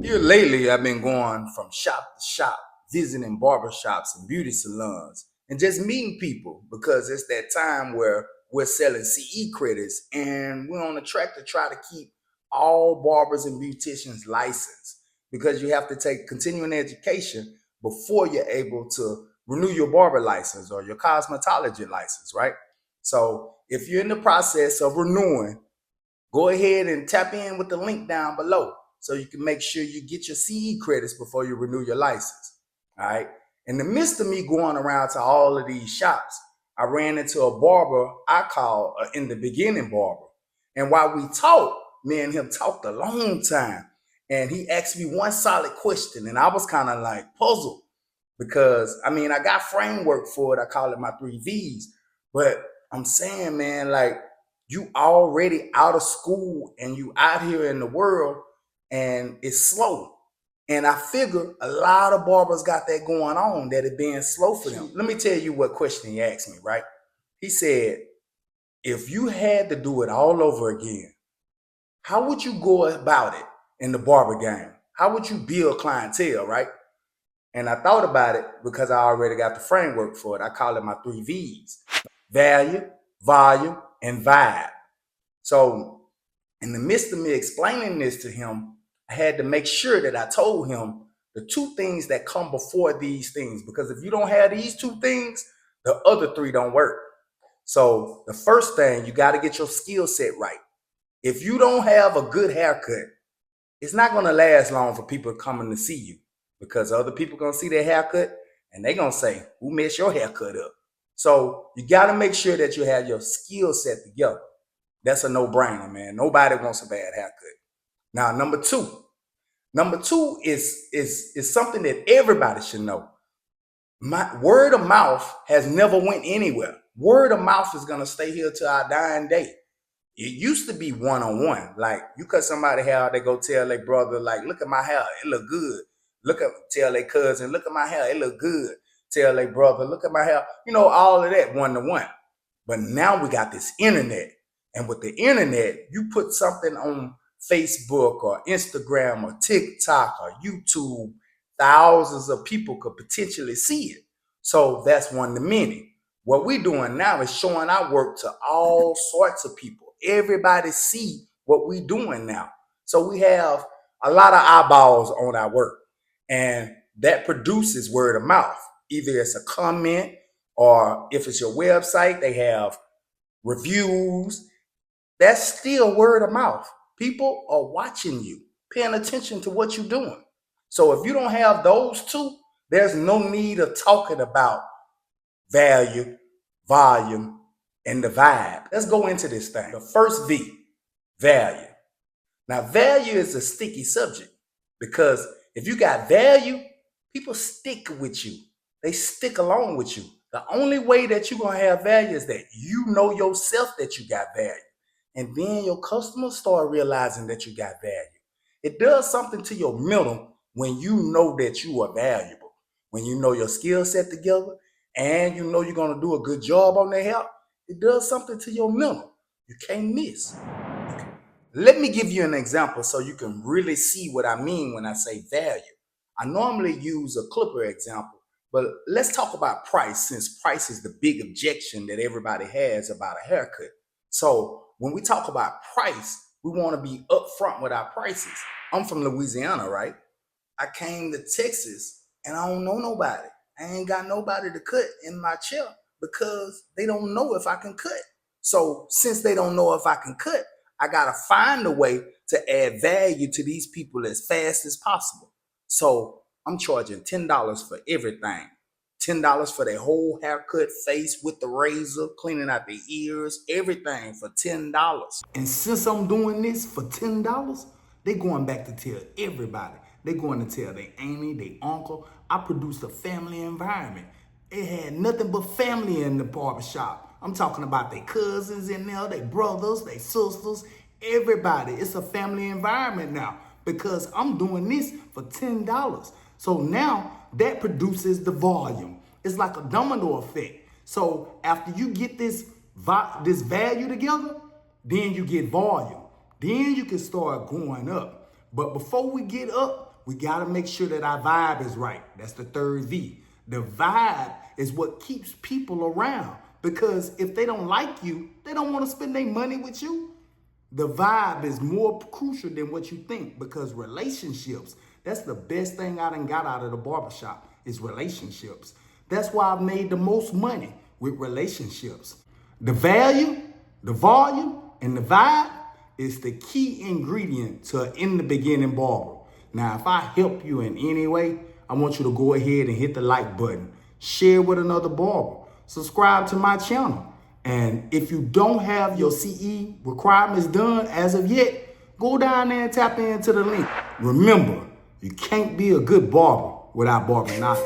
Here lately, I've been going from shop to shop, visiting barbershops and beauty salons, and just meeting people because it's that time where we're selling CE credits and we're on the track to try to keep all barbers and beauticians licensed because you have to take continuing education before you're able to renew your barber license or your cosmetology license, right? So if you're in the process of renewing, go ahead and tap in with the link down below so you can make sure you get your CE credits before you renew your license. All right. In the midst of me going around to all of these shops, I ran into a barber I call in the beginning barber. And while we talked, me and him talked a long time. And he asked me one solid question. And I was kind of like puzzled because I got framework for it. I call it my 3V's. But I'm saying, man, like, you already out of school and you out here in the world and it's slow. And I figure a lot of barbers got that going on, that it being slow for them. Let me tell you what question he asked me, right? He said, if you had to do it all over again, how would you go about it in the barber game? How would you build clientele, right? And I thought about it because I already got the framework for it. I call it my 3V's: value, volume, and vibe. So in the midst of me explaining this to him, I had to make sure that I told him the two things that come before these things, because if you don't have these two things, the other three don't work. So the first thing, you got to get your skill set right. If you don't have a good haircut, it's not going to last long for people coming to see you, because other people going to see their haircut and they're going to say, who messed your haircut up? So you got to make sure that you have your skill set together. That's a no-brainer, man. Nobody wants a bad haircut. Now, number two. Number two is something that everybody should know. My word of mouth has never went anywhere. Word of mouth is gonna stay here till our dying day. It used to be one-on-one. Like, you cut somebody hair, they go tell their brother, like, look at my hair, it look good. Tell their cousin, look at my hair, it look good. Tell their brother, look at my hair. All of that one-to-one. But now we got this internet. And with the internet, you put something on Facebook or Instagram or TikTok or YouTube, thousands of people could potentially see it. So that's one to many. What we're doing now is showing our work to all sorts of people. Everybody see what we're doing now. So we have a lot of eyeballs on our work. And that produces word of mouth. Either it's a comment, or if it's your website, they have reviews. That's still word of mouth. People are watching you, paying attention to what you're doing. So if you don't have those two, there's no need of talking about value, volume, and the vibe. Let's go into this thing. The first V, value. Now, value is a sticky subject because if you got value, people stick with you. They stick along with you. The only way that you're going to have value is that you know yourself that you got value. And then your customers start realizing that you got value. It does something to your mental when you know that you are valuable. When you know your skill set together and you know you're going to do a good job on their help, it does something to your mental. You can't miss. Let me give you an example so you can really see what I mean when I say value. I normally use a clipper example, but let's talk about price, since price is the big objection that everybody has about a haircut. So when we talk about price, we want to be upfront with our prices. I'm from Louisiana, right? I came to Texas and I don't know nobody. I ain't got nobody to cut in my chair because they don't know if I can cut. So since they don't know if I can cut, I gotta find a way to add value to these people as fast as possible. So I'm charging $10 for everything. $10 for their whole haircut, face with the razor, cleaning out their ears, everything for $10. And since I'm doing this for $10, they going back to tell everybody. They going to tell their auntie, their uncle. I produced a family environment. It had nothing but family in the barbershop. I'm talking about their cousins in there, their brothers, their sisters, everybody. It's a family environment now because I'm doing this for $10. So now that produces the volume. It's like a domino effect. So after you get this value together, then you get volume. Then you can start going up. But before we get up, we got to make sure that our vibe is right. That's the third V. The vibe is what keeps people around, because if they don't like you, they don't want to spend their money with you. The vibe is more crucial than what you think, because relationships, that's the best thing I done got out of the barbershop, is relationships. That's why I've made the most money, with relationships. The value, the volume, and the vibe is the key ingredient to an in the beginning barber. Now, if I help you in any way, I want you to go ahead and hit the like button, share with another barber, subscribe to my channel. And if you don't have your CE requirements done as of yet, go down there and tap into the link. Remember, you can't be a good barber without barber knowledge.